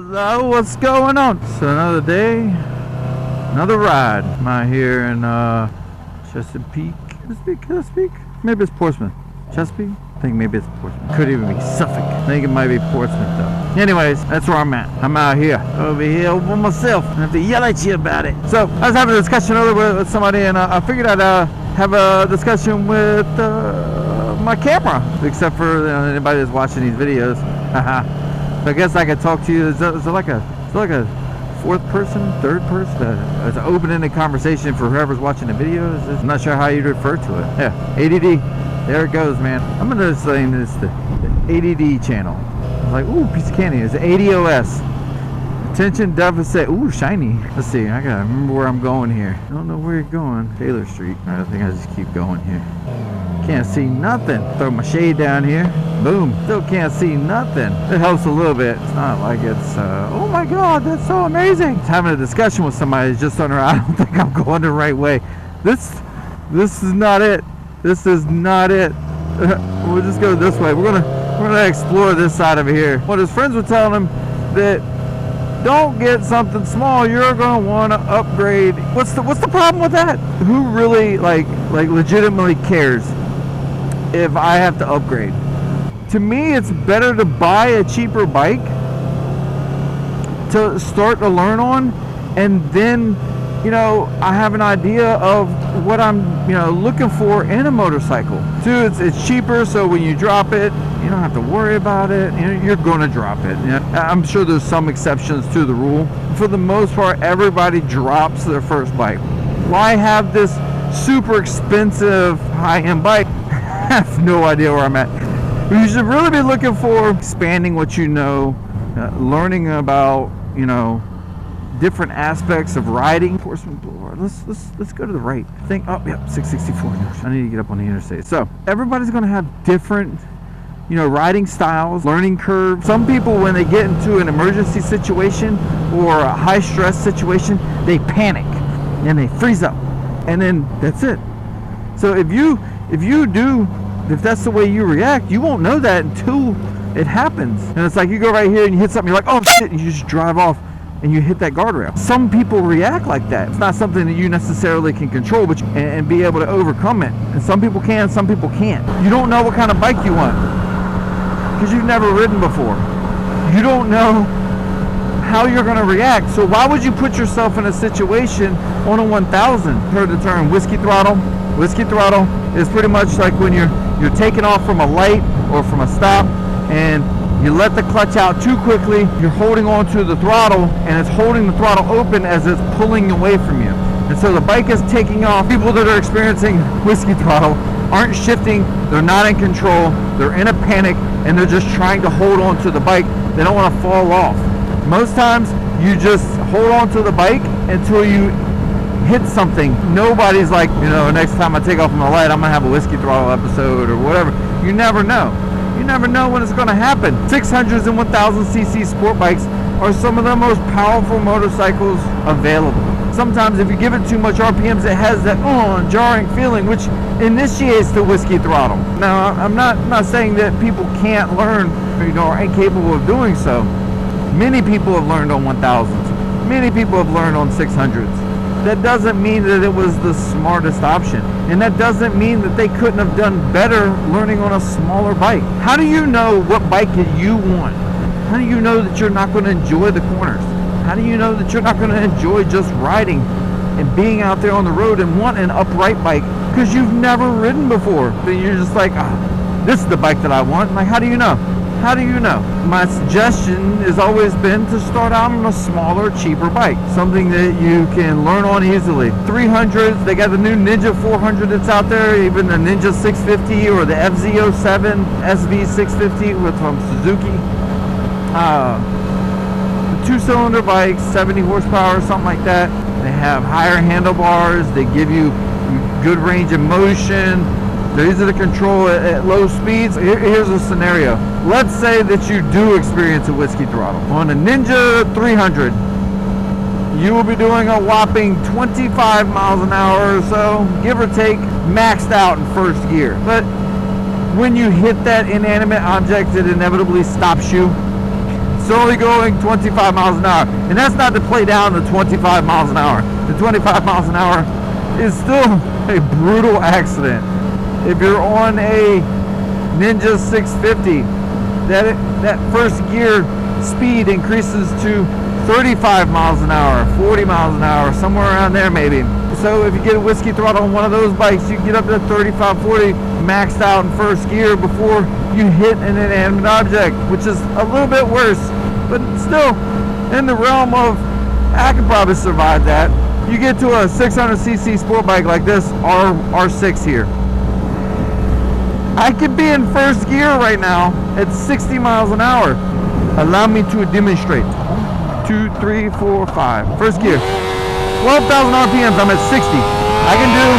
Hello, what's going on? So another day, another ride. I'm out here in Chesapeake. Chesapeake? Maybe it's Portsmouth. Chesapeake? I think maybe it's Portsmouth. Could even be Suffolk. I think it might be Portsmouth though. Anyways, that's where I'm at. I'm out here, over here by myself. I have to yell at you about it. So I was having a discussion earlier with somebody, and I figured I'd have a discussion with my camera, except for anybody that's watching these videos. So I guess I could talk to you. Is it like a fourth person, third person? It's an open-ended conversation for whoever's watching the video. I'm not sure how you'd refer to it. Yeah, ADD. There it goes, man. I'm gonna say this the ADD channel. I was like, ooh, piece of candy. It's ADOS. Attention deficit. Ooh, shiny. Let's see. I gotta remember where I'm going here. I don't know where you're going. Taylor Street. I think I just keep going here. Can't see nothing. Throw my shade down here. Boom. Still can't see nothing. It helps a little bit. It's not like it's oh my god, that's so amazing. Having a discussion with somebody is just on her. I don't think I'm going the right way. This is not it. This is not it. We'll just go this way. We're gonna explore this side over here. What his friends were telling him, that don't get something small. You're gonna want to upgrade. What's the problem with that? Who really like legitimately cares if I have to upgrade? To me, it's better to buy a cheaper bike to start to learn on, and then I have an idea of what I'm looking for in a motorcycle. Two, it's cheaper, so when you drop it, you don't have to worry about it. You're going to drop it. I'm sure there's some exceptions to the rule. For the most part, everybody drops their first bike. Why have this super expensive high-end bike? I have no idea where I'm at. You should really be looking for expanding what you know, learning about different aspects of riding. Portsmouth Boulevard. Let's go to the right. Oh, yep, 664. I need to get up on the interstate. So everybody's going to have different riding styles, learning curves. Some people, when they get into an emergency situation or a high stress situation, they panic and they freeze up, and then that's it. So if that's the way you react, you won't know that until it happens. And it's like you go right here and you hit something, you're like, oh shit, and you just drive off and you hit that guardrail. Some people react like that. It's not something that you necessarily can control, but and be able to overcome it. And some people can, some people can't. You don't know what kind of bike you want because you've never ridden before. You don't know how you're going to react. So why would you put yourself in a situation on a 1000? Heard the term whiskey throttle? Whiskey throttle is pretty much like when you're taking off from a light or from a stop, and you let the clutch out too quickly. You're holding on to the throttle, and it's holding the throttle open as it's pulling away from you. And so the bike is taking off. People that are experiencing whiskey throttle aren't shifting. They're not in control. They're in a panic, and they're just trying to hold on to the bike. They don't want to fall off. Most times, you just hold on to the bike until you hit something. Nobody's like, next time I take off from the light, I'm gonna have a whiskey throttle episode or whatever. You never know. You never know when it's gonna happen. 600s and 1000cc sport bikes are some of the most powerful motorcycles available. Sometimes if you give it too much RPMs, it has that jarring feeling, which initiates the whiskey throttle. Now, I'm not saying that people can't learn, or are incapable of doing so. Many people have learned on 1000s. Many people have learned on 600s. That doesn't mean that it was the smartest option. And that doesn't mean that they couldn't have done better learning on a smaller bike. How do you know what bike you want? How do you know that you're not going to enjoy the corners? How do you know that you're not going to enjoy just riding and being out there on the road and want an upright bike? Because you've never ridden before. Then you're just like, this is the bike that I want. Like, how do you know? How do you know? My suggestion has always been to start out on a smaller, cheaper bike. Something that you can learn on easily. 300s, they got the new Ninja 400 that's out there, even the Ninja 650 or the FZ07 SV650 from Suzuki. The two-cylinder bikes, 70 horsepower, something like that. They have higher handlebars. They give you good range of motion. They're easy to control at low speeds. Here's a scenario. Let's say that you do experience a whiskey throttle. On a Ninja 300, you will be doing a whopping 25 miles an hour or so, give or take, maxed out in first gear. But when you hit that inanimate object, it inevitably stops you. It's only going 25 miles an hour. And that's not to play down the 25 miles an hour. The 25 miles an hour is still a brutal accident. If you're on a Ninja 650, that first gear speed increases to 35 miles an hour, 40 miles an hour, somewhere around there maybe. So if you get a whiskey throttle on one of those bikes, you can get up to 35, 40 maxed out in first gear before you hit an inanimate object, which is a little bit worse, but still in the realm of, I could probably survive that. You get to a 600cc sport bike like this, R6 here. I could be in first gear right now at 60 miles an hour. Allow me to demonstrate. 2, 3, 4, 5. First gear. 12,000 RPMs, I'm at 60. I can do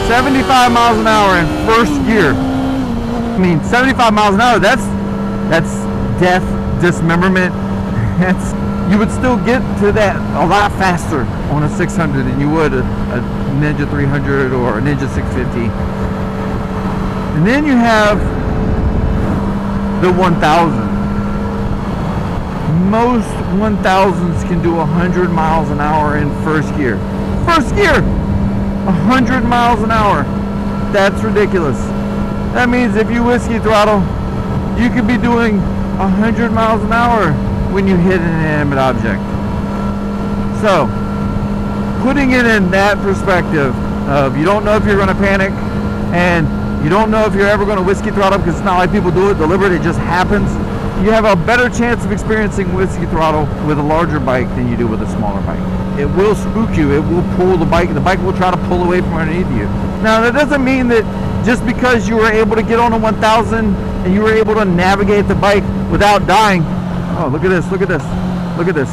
75 miles an hour in first gear. I mean, 75 miles an hour, that's death, dismemberment. You would still get to that a lot faster on a 600 than you would a Ninja 300 or a Ninja 650. And then you have the 1000. Most 1000s can do 100 miles an hour in first gear. First gear! 100 miles an hour. That's ridiculous. That means if you whiskey throttle, you could be doing 100 miles an hour when you hit an inanimate object. So, putting it in that perspective of you don't know if you're going to panic, and you don't know if you're ever going to whiskey throttle because it's not like people do it deliberate, it just happens. You have a better chance of experiencing whiskey throttle with a larger bike than you do with a smaller bike. It will spook you, it will pull the bike will try to pull away from underneath you. Now that doesn't mean that just because you were able to get on a 1000 and you were able to navigate the bike without dying. Oh, look at this, look at this, look at this.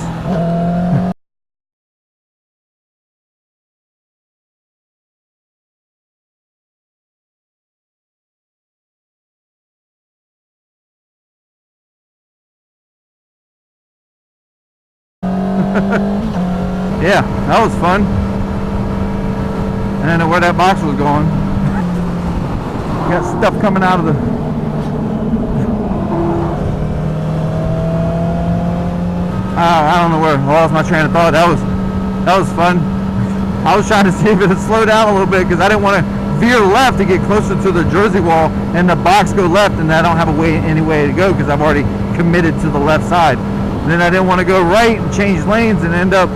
Yeah, that was fun. I didn't know where that box was going. Got stuff coming out of the... I don't know where. I lost my train of thought. That was fun. I was trying to see if it would slow down a little bit because I didn't want to veer left to get closer to the Jersey wall and the box go left, and I don't have any way to go because I've already committed to the left side. And then I didn't want to go right and change lanes and end up,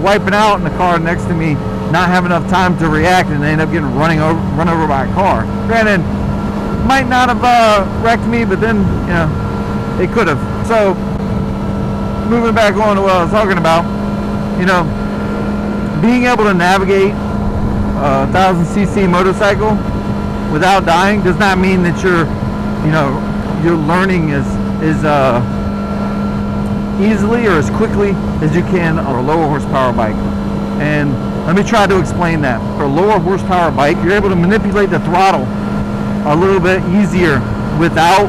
wiping out in the car next to me, not have enough time to react, and end up getting run over by a car. Granted, might not have wrecked me, but then, it could have. So, moving back on to what I was talking about, being able to navigate a 1000cc motorcycle without dying does not mean that your learning is easily or as quickly as you can on a lower horsepower bike. And let me try to explain that. For a lower horsepower bike, you're able to manipulate the throttle a little bit easier without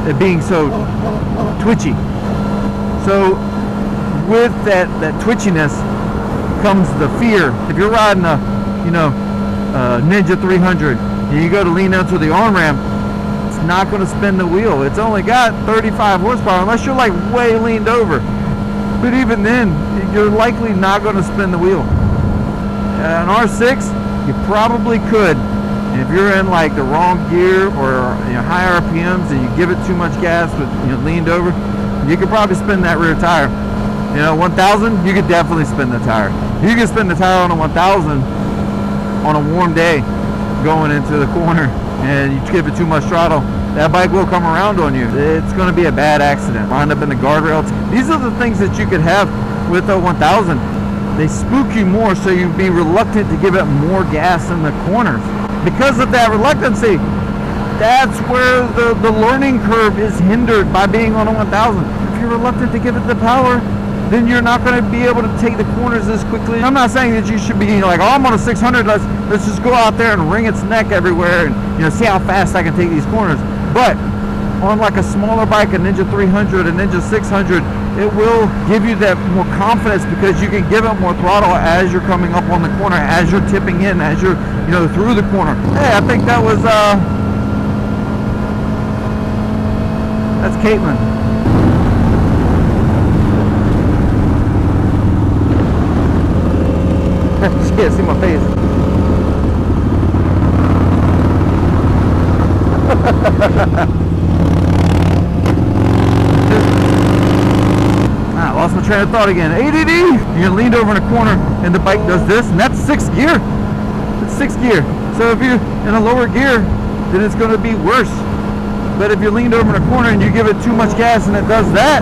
it being so twitchy. So with that twitchiness comes the fear. If you're riding a Ninja 300 and you go to lean into the on ramp, it's not going to spin the wheel. It's only got 35 horsepower unless you're like way leaned over. But even then, you're likely not going to spin the wheel. An R6, you probably could. And if you're in like the wrong gear or high RPMs and you give it too much gas with leaned over, you could probably spin that rear tire. 1000, you could definitely spin the tire. You can spin the tire on a 1000 on a warm day going into the corner, and you give it too much throttle, that bike will come around on you. It's going to be a bad accident. Wind up in the guardrails. These are the things that you could have with a 1000. They spook you more, so you'd be reluctant to give it more gas in the corners. Because of that reluctancy, that's where the learning curve is hindered by being on a 1000. If you're reluctant to give it the power, then you're not going to be able to take the corners as quickly. I'm not saying that you should be like, oh, I'm on a 600, let's just go out there and wring its neck everywhere and see how fast I can take these corners. But on like a smaller bike, a Ninja 300, a Ninja 600, it will give you that more confidence because you can give it more throttle as you're coming up on the corner, as you're tipping in, as you're through the corner. Hey, I think that was That's Caitlin. She can't see my face. I lost my train of thought again. ADD! You're leaned over in a corner and the bike does this, and that's 6th gear. It's 6th gear. So if you're in a lower gear, then it's going to be worse. But if you're leaned over in a corner and you give it too much gas and it does that,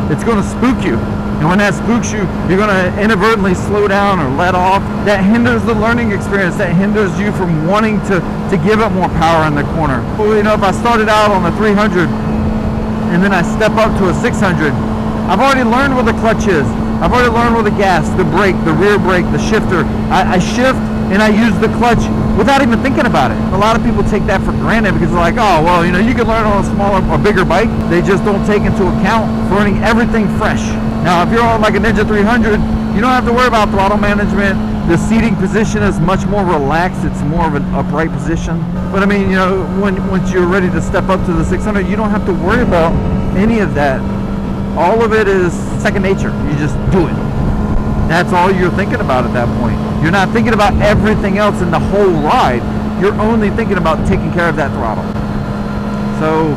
it's going to spook you. And when that spooks you, you're going to inadvertently slow down or let off. That hinders the learning experience. That hinders you from wanting to give it more power in the corner. Well, you know, if I started out on a 300 and then I step up to a 600, I've already learned where the clutch is. I've already learned where the gas, the brake, the rear brake, the shifter. I shift and I use the clutch without even thinking about it. A lot of people take that for granted because they're like, oh, well, you know, you can learn on a smaller or bigger bike. They just don't take into account learning everything fresh. Now, if you're on like a Ninja 300, you don't have to worry about throttle management. The seating position is much more relaxed. It's more of an upright position. But I mean, you know, once you're ready to step up to the 600, you don't have to worry about any of that. All of it is second nature. You just do it. That's all you're thinking about at that point. You're not thinking about everything else in the whole ride. You're only thinking about taking care of that throttle. So,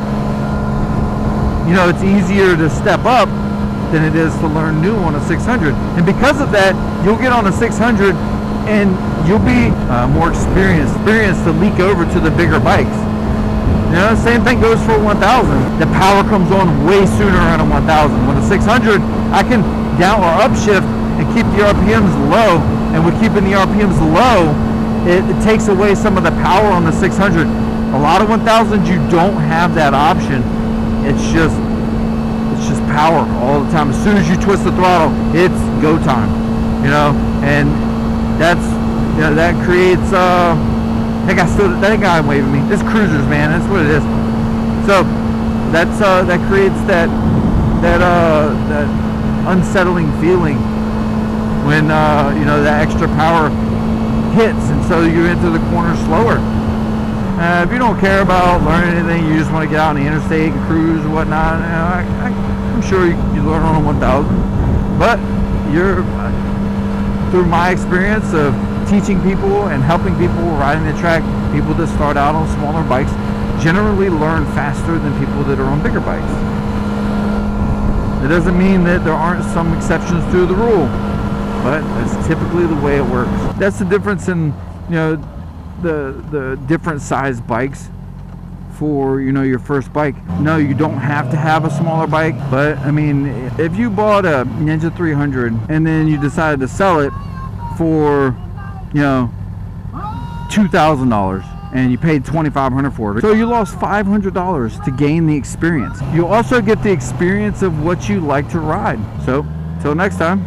you know, it's easier to step up than it is to learn new on a 600. And because of that, you'll get on a 600 and you'll be more experienced to leak over to the bigger bikes. You know, same thing goes for a 1000. The power comes on way sooner on a 1000. When a 600, I can down or upshift and keep the RPMs low. And with keeping the RPMs low, it takes away some of the power on the 600. A lot of 1000s, you don't have that option. It's just power all the time. As soon as you twist the throttle, it's go time. You know, and that's, you know, that creates that guy waving me. It's cruisers, man. That's what it is. So that's that creates that unsettling feeling when you know, that extra power hits, and so you enter the corner slower. If you don't care about learning anything, you just want to get out on the interstate and cruise and whatnot, you know, I'm sure you learn on a 1000. But you're, through my experience of teaching people and helping people riding the track, people that start out on smaller bikes generally learn faster than people that are on bigger bikes. It doesn't mean that there aren't some exceptions to the rule, but that's typically the way it works. That's the difference in, you know, the different size bikes for, you know, your first bike. No, you don't have to have a smaller bike, but I mean, if you bought a Ninja 300 and then you decided to sell it for, you know, $2,000 and you paid $2,500 for it, so you lost $500 to gain the experience. You also get the experience of what you like to ride. So till next time.